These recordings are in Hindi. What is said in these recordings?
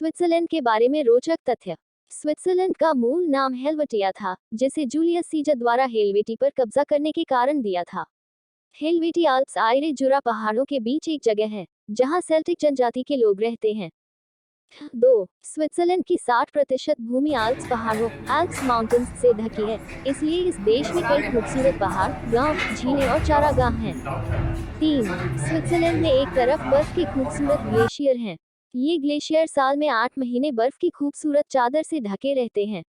स्विट्जरलैंड के बारे में रोचक तथ्य। स्विट्जरलैंड का मूल नाम हेलवेटिया था, जिसे जूलियस सीजर द्वारा हेलवेटी पर कब्जा करने के कारण दिया था। हेलवेटी आल्प्स आयरे जुरा पहाड़ों के बीच एक जगह है, जहां सेल्टिक जनजाति के लोग रहते हैं। 2. स्विट्जरलैंड की 60% भूमि आल्प्स पहाड़ों आल्प्स माउंटेन्स से ढकी है, इसलिए इस देश में कई खूबसूरत पहाड़, गांव, झीलें और चारागाह हैं। 3. स्विट्जरलैंड में एक तरफ बर्फ की खूबसूरत ग्लेशियर हैं। ये ग्लेशियर साल में 8 महीने बर्फ की खूबसूरत चादर से ढके रहते हैं।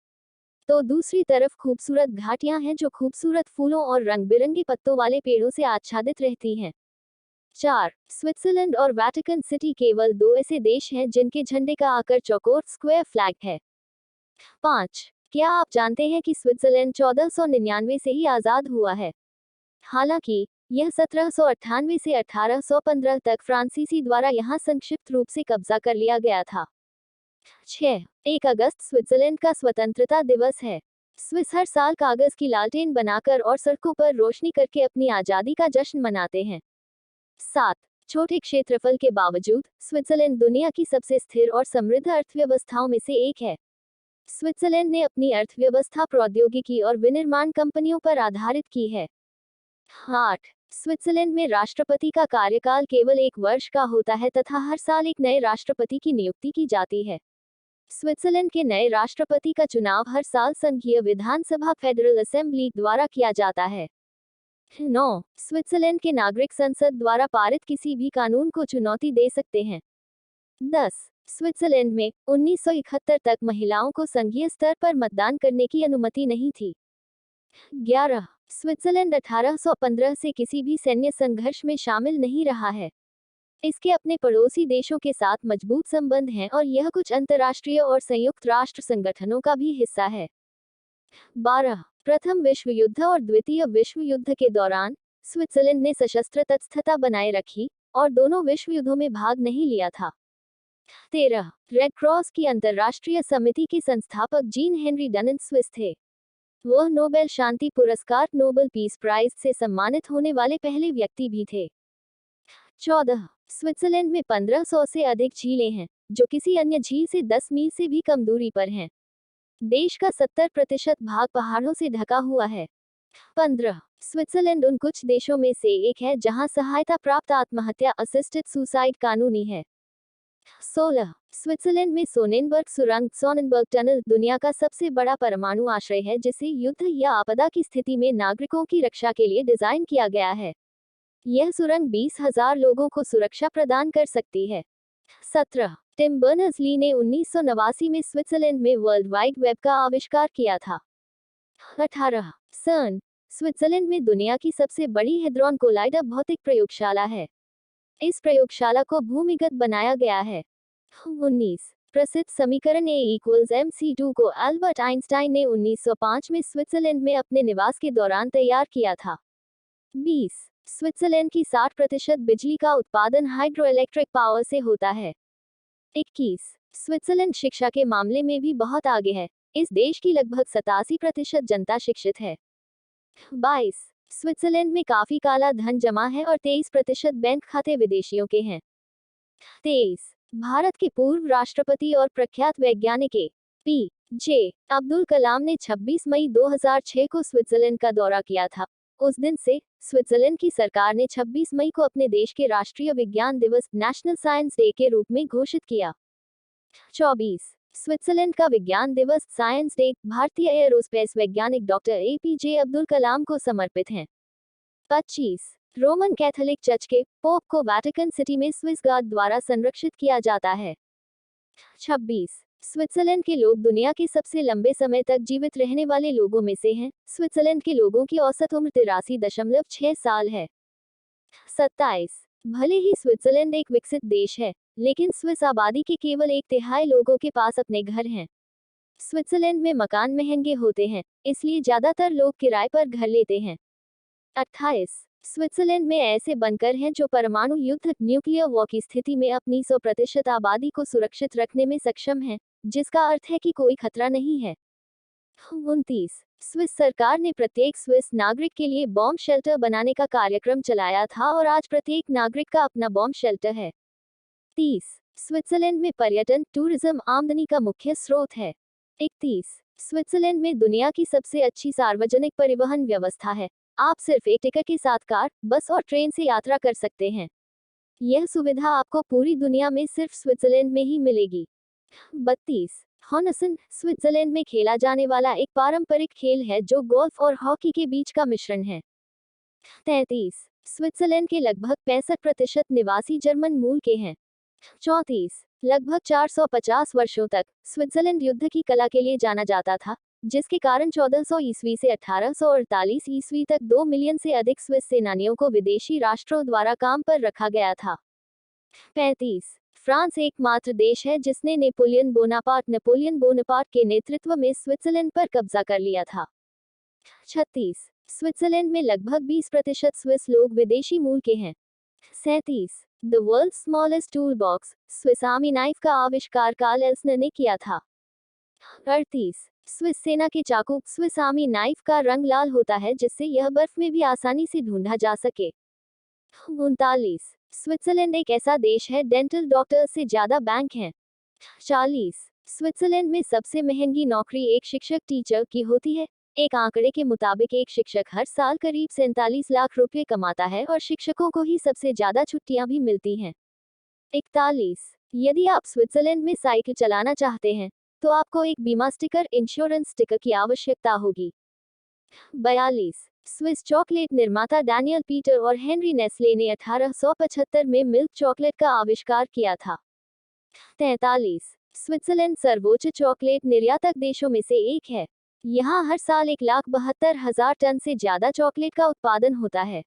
तो दूसरी तरफ खूबसूरत घाटियां हैं जो खूबसूरत फूलों और रंग बिरंगे पत्तों वाले पेड़ों से आच्छादित रहती हैं। 4. स्विट्जरलैंड और वेटिकन सिटी केवल दो ऐसे देश हैं जिनके झंडे का आकार चौकोर स्क्वायर फ्लैग है। 5. क्या आप जानते हैं कि स्विट्जरलैंड 1499 से ही आजाद हुआ है? हालांकि यह 1798 से 1815 तक फ्रांसीसी द्वारा यहां संक्षिप्त रूप से कब्जा कर लिया गया था। 6. 1 अगस्त स्विट्जरलैंड का स्वतंत्रता दिवस है। स्विस हर साल कागज की लालटेन बनाकर और सड़कों पर रोशनी करके अपनी आजादी का जश्न मनाते हैं। 7. छोटे क्षेत्रफल के बावजूद स्विट्जरलैंड दुनिया की सबसे स्थिर और समृद्ध अर्थव्यवस्थाओं में से एक है। स्विट्जरलैंड ने अपनी अर्थव्यवस्था प्रौद्योगिकी और विनिर्माण कंपनियों पर आधारित की है। 8. स्विट्जरलैंड में राष्ट्रपति का कार्यकाल केवल 1 वर्ष का होता है तथा हर साल एक नए राष्ट्रपति की नियुक्ति की जाती है। स्विट्जरलैंड के नए राष्ट्रपति का चुनाव हर साल संघीय विधानसभा फेडरल असेंबली द्वारा किया जाता है। 9. स्विट्जरलैंड के नागरिक संसद द्वारा पारित किसी भी कानून को चुनौती दे सकते हैं। 10. स्विट्जरलैंड में 1971 तक महिलाओं को संघीय स्तर पर मतदान करने की अनुमति नहीं थी। 11. स्विट्जरलैंड 1815 से किसी भी सैन्य संघर्ष में शामिल नहीं रहा है। इसके अपने पड़ोसी देशों के साथ मजबूत संबंध हैं और यह कुछ अंतर्राष्ट्रीय और संयुक्त राष्ट्र संगठनों का भी हिस्सा है। 12. प्रथम विश्व युद्ध और द्वितीय विश्व युद्ध के दौरान स्विट्जरलैंड ने सशस्त्र तटस्थता बनाए रखी और दोनों विश्व युद्धों में भाग नहीं लिया था। 13. रेड क्रॉस की अंतर्राष्ट्रीय समिति के संस्थापक जीन हेनरी डनन स्विस थे। वह नोबेल शांति पुरस्कार नोबेल पीस प्राइज से सम्मानित होने वाले पहले व्यक्ति भी थे। 14. स्विट्जरलैंड में 1500 से अधिक झीलें हैं, जो किसी अन्य झील से 10 मील से भी कम दूरी पर हैं। देश का 70% भाग पहाड़ों से ढका हुआ है। 15. स्विट्जरलैंड उन कुछ देशों में से एक है जहां सहायता प्राप्त आत्महत्या असिस्टेड सुसाइड कानूनी है। 16. स्विट्जरलैंड में सोनेनबर्ग सुरंग सोनेनबर्ग टनल दुनिया का सबसे बड़ा परमाणु आश्रय है जिसे युद्ध या आपदा की स्थिति में नागरिकों की रक्षा के लिए डिजाइन किया गया है। यह सुरंग 20,000 लोगों को सुरक्षा प्रदान कर सकती है। 17. टिम बर्नर्स-ली ने 1989 में स्विट्जरलैंड में वर्ल्ड वाइड वेब का आविष्कार किया था। 18. सर्न स्विट्जरलैंड में दुनिया की सबसे बड़ी हेड्रॉन कोलाइडर भौतिक प्रयोगशाला है। इस प्रयोगशाला को भूमिगत बनाया गया है। 19. प्रसिद्ध समीकरण A=mc2 को अल्बर्ट आइंस्टाइन ने 1905 में स्विट्जरलैंड में अपने निवास के दौरान तैयार किया था। 20. स्विट्जरलैंड की 60% बिजली का उत्पादन हाइड्रोइलेक्ट्रिक पावर से होता है। 21. स्विट्जरलैंड शिक्षा के मामले में भी बहुत आगे है। इस देश की लगभग 87% जनता शिक्षित है। 22. स्विट्जरलैंड में काफी काला धन जमा है और 23% बैंक खाते विदेशियों के हैं। 23. भारत के पूर्व राष्ट्रपति और प्रख्यात वैज्ञानिक A.P.J. अब्दुल कलाम ने 26 मई 2006 को स्विट्जरलैंड का दौरा किया था। उस दिन से स्विट्जरलैंड की सरकार ने 26 मई को अपने देश के राष्ट्रीय विज्ञान दिवस नेशनल साइंस डे के रूप में घोषित किया। 24. स्विट्जरलैंड का विज्ञान दिवस साइंस डे भारतीय एयरोस्पेस वैज्ञानिक डॉक्टर A.P.J. अब्दुल कलाम को समर्पित है। 25. रोमन कैथोलिक चर्च के पोप को वेटिकन सिटी में स्विस गार्ड द्वारा संरक्षित किया जाता है। 26. स्विट्जरलैंड के लोग दुनिया के सबसे लंबे समय तक जीवित रहने वाले लोगों में से हैं। स्विट्जरलैंड के लोगों की औसत उम्र 83.6 साल है। 27. भले ही स्विट्जरलैंड एक विकसित देश है, लेकिन स्विस आबादी के केवल 1/3 लोगों के पास अपने घर हैं। स्विट्जरलैंड में मकान महंगे होते हैं, इसलिए ज्यादातर लोग किराए पर घर लेते हैं। 28. स्विट्जरलैंड में ऐसे बंकर हैं जो परमाणु युद्ध न्यूक्लियर वॉर की स्थिति में अपनी 100% आबादी को सुरक्षित रखने में सक्षम हैं, जिसका अर्थ है कि कोई खतरा नहीं है। 29. स्विस सरकार ने प्रत्येक स्विस नागरिक के लिए बॉम्ब शेल्टर बनाने का कार्यक्रम चलाया था और आज प्रत्येक नागरिक का अपना बॉम्ब शेल्टर है। 30. स्विट्जरलैंड में पर्यटन टूरिज्म आमदनी का मुख्य स्रोत है। 31 स्विट्जरलैंड में दुनिया की सबसे अच्छी सार्वजनिक परिवहन व्यवस्था है। आप सिर्फ एक टिकट के साथ कार, बस और ट्रेन से यात्रा कर सकते हैं। यह सुविधा आपको पूरी दुनिया में सिर्फ स्विट्जरलैंड में ही मिलेगी। 32 हॉनसन स्विट्जरलैंड में खेला जाने वाला एक पारंपरिक खेल है जो गोल्फ और हॉकी के बीच का मिश्रण है। 33 स्विट्जरलैंड के लगभग 65% निवासी जर्मन मूल के हैं। 34 लगभग 450 वर्षों तक स्विट्जरलैंड युद्ध की कला के लिए जाना जाता था, जिसके कारण 1400 ईस्वी से 1848 ईस्वी तक 2 मिलियन से अधिक स्विस सेनानियों को विदेशी राष्ट्रों द्वारा काम पर रखा गया था। 35 फ्रांस एकमात्र देश है जिसने नेपोलियन बोनापार्ट के नेतृत्व में स्विट्जरलैंड पर कब्जा कर लिया था। 36 स्विट्जरलैंड में लगभग 20% स्विस लोग विदेशी मूल के हैं। 37 the world smallest tool box Swiss army knife का आविष्कार कार्ल एल्सनर ने किया था। 38 स्विस सेना के चाकू स्विस आर्मी नाइफ का रंग लाल होता है जिससे यह बर्फ में भी आसानी से ढूंढा जा सके। 39 स्विट्जरलैंड एक ऐसा देश है डेंटल डॉक्टर से ज्यादा बैंक हैं। 40 स्विट्जरलैंड में सबसे महंगी नौकरी एक शिक्षक टीचर की होती है। एक आंकड़े के मुताबिक एक शिक्षक हर साल करीब 47 लाख रुपए कमाता है और शिक्षकों को ही सबसे ज्यादा छुट्टियां भी मिलती हैं। 41 यदि आप स्विट्जरलैंड में साइकिल चलाना चाहते हैं तो आपको एक बीमा स्टिकर इंश्योरेंस स्टिकर की आवश्यकता होगी। 42 स्विस चॉकलेट निर्माता डैनियल पीटर और हेनरी नेस्ले ने 1875 में मिल्क चॉकलेट का आविष्कार किया था। 43 स्विट्जरलैंड सर्वोच्च चॉकलेट निर्यातक देशों में से एक है। यहाँ हर साल 1,72,000 टन से ज्यादा चॉकलेट का उत्पादन होता है।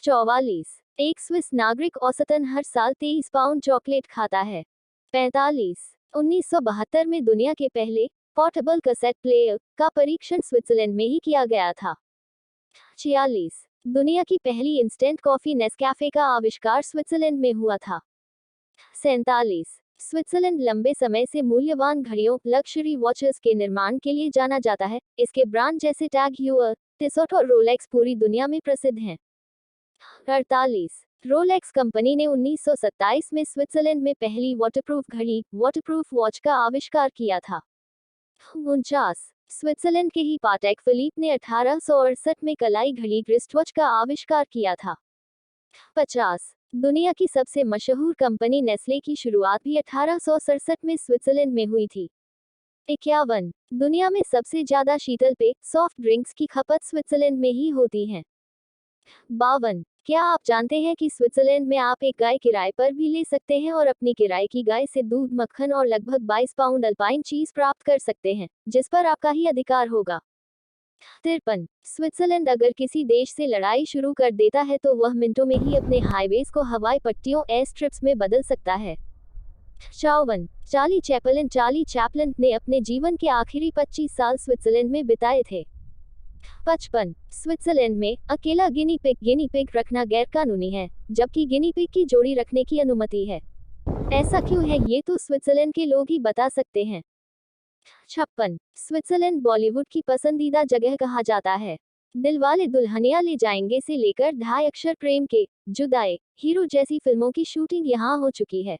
44 एक स्विस नागरिक औसतन हर साल 23 पाउंड चॉकलेट खाता है। 45 1972 में दुनिया के पहले पोर्टेबल कैसेट प्लेयर का परीक्षण स्विट्जरलैंड में ही किया गया था। 46 दुनिया की पहली इंस्टेंट कॉफी नेस्कैफे का आविष्कार स्विट्जरलैंड में हुआ था। 47 स्विट्जरलैंड लंबे समय से मूल्यवान घड़ियों लक्जरी वॉचेस के निर्माण के लिए जाना जाता है। इसके ब्रांड जैसे टैग ह्यूअर, टिसॉट और रोलेक्स पूरी दुनिया में प्रसिद्ध हैं। 48 रोलेक्स कंपनी ने 1927 में स्विट्जरलैंड में पहली वाटरप्रूफ घड़ी वाटरप्रूफ वॉच का आविष्कार किया था। 49 स्विट्जरलैंड के ही पाटेक फिलिप ने 1868 में कलाई घड़ी रिस्टवॉच का आविष्कार किया था। 50 दुनिया की सबसे मशहूर कंपनी नेस्ले की शुरुआत भी 1867 में स्विट्जरलैंड में हुई थी। 51 दुनिया में सबसे ज्यादा शीतल पेय सॉफ्ट ड्रिंक्स की खपत स्विट्जरलैंड में ही होती है। 52 क्या आप जानते हैं कि स्विट्जरलैंड में आप एक गाय किराए पर भी ले सकते हैं और अपनी किराए की गाय से दूध, मक्खन और लगभग 22 पाउंड अल्पाइन चीज प्राप्त कर सकते हैं, जिस पर आपका ही अधिकार होगा। 53 स्विट्जरलैंड अगर किसी देश से लड़ाई शुरू कर देता है तो वह मिनटों में ही अपने हाईवेज को हवाई पट्टियों एयर स्ट्रिप्स में बदल सकता है। 54 चार्ली चैपलिन ने अपने जीवन के आखिरी 25 साल स्विट्जरलैंड में बिताए थे। 55 स्विट्जरलैंड में अकेला गिनी पिग रखना गैर कानूनी है, जबकि गिनी पिग की जोड़ी रखने की अनुमति है। ऐसा क्यों है ये तो स्विट्जरलैंड के लोग ही बता सकते हैं। 56 स्विट्जरलैंड बॉलीवुड की पसंदीदा जगह कहा जाता है। दिलवाले दुल्हनिया ले जाएंगे से लेकर ढाई अक्षर प्रेम के जुदाई हीरो जैसी फिल्मों की शूटिंग यहाँ हो चुकी है।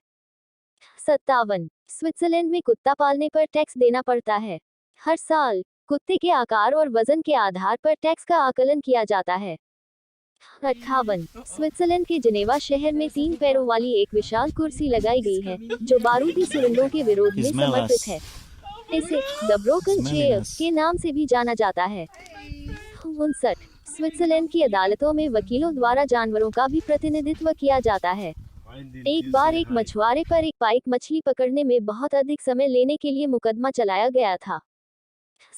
57 स्विट्जरलैंड में कुत्ता पालने पर टैक्स देना पड़ता है। हर साल कुत्ते के आकार और वजन के आधार पर टैक्स का आकलन किया जाता है। 58 स्विट्जरलैंड के जिनेवा शहर में 3 पैरों वाली एक विशाल कुर्सी लगाई गई है जो बारूदी सुरंगों के विरोध में समर्पित है। इसे द ब्रोकन चेयर के नाम से भी जाना जाता है। 59 स्विट्जरलैंड की अदालतों में वकीलों द्वारा जानवरों का भी प्रतिनिधित्व किया जाता है। एक बार एक मछुआरे पर एक पाइक मछली पकड़ने में बहुत अधिक समय लेने के लिए मुकदमा चलाया गया था।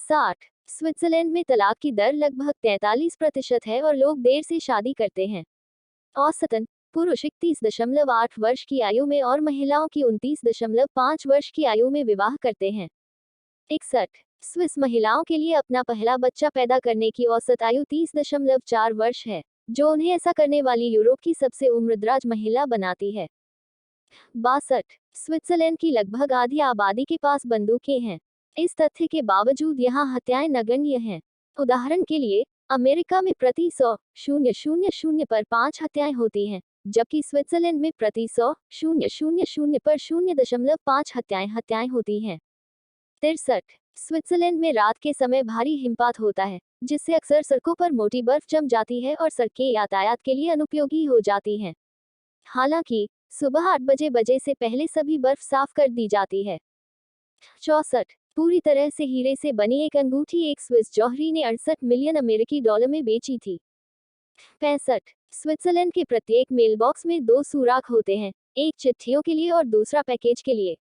60 स्विट्जरलैंड में तलाक की दर लगभग 43% है और लोग देर से शादी करते हैं। औसतन पुरुष 31.8 वर्ष की आयु में और महिलाओं की 29.5 वर्ष की आयु में विवाह करते हैं। 61 स्विस महिलाओं के लिए अपना पहला बच्चा पैदा करने की औसत आयु 30.4 वर्ष है, जो उन्हें ऐसा करने वाली यूरोप की सबसे उम्रदराज महिला बनाती है। 62 स्विट्जरलैंड की लगभग आधी आबादी के पास बंदूकें हैं। इस तथ्य के बावजूद यहाँ हत्याएं नगण्य हैं। उदाहरण के लिए, अमेरिका में प्रति 100,000 पर 5 हत्याएं होती हैं, जबकि स्विट्जरलैंड में प्रति 100,000 पर 0.5 हत्याएं होती हैं। 63। स्विट्जरलैंड में रात के समय भारी हिमपात होता है, जिससे अक्सर सड़कों पर मोटी बर्फ जम जाती है और सड़कें यातायात के लिए अनुपयोगी हो जाती हैं। हालांकि सुबह 8 बजे से पहले सभी बर्फ साफ कर दी जाती है। 64। पूरी तरह से हीरे से बनी एक अंगूठी एक स्विस जौहरी ने 68 मिलियन अमेरिकी डॉलर में बेची थी। 65। स्विट्जरलैंड के प्रत्येक मेलबॉक्स में 2 सुराख होते हैं, एक चिट्ठियों के लिए और दूसरा पैकेज के लिए।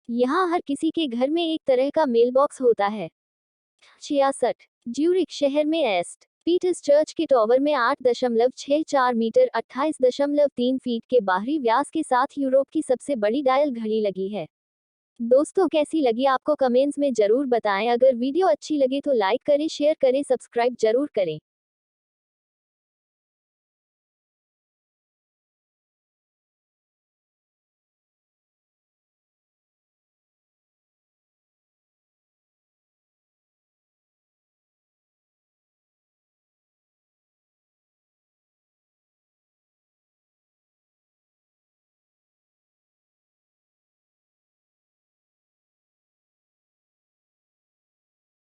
यहाँ हर किसी के घर में एक तरह का मेलबॉक्स होता है। 66। ज्यूरिख शहर में एस्ट पीटर्स चर्च के टॉवर में 8.64 मीटर 28.3 फीट के बाहरी व्यास के साथ यूरोप की सबसे बड़ी डायल घड़ी लगी है। दोस्तों, कैसी लगी आपको कमेंट्स में जरूर बताएं। अगर वीडियो अच्छी लगे तो लाइक करें, शेयर करें, सब्सक्राइब जरूर करें।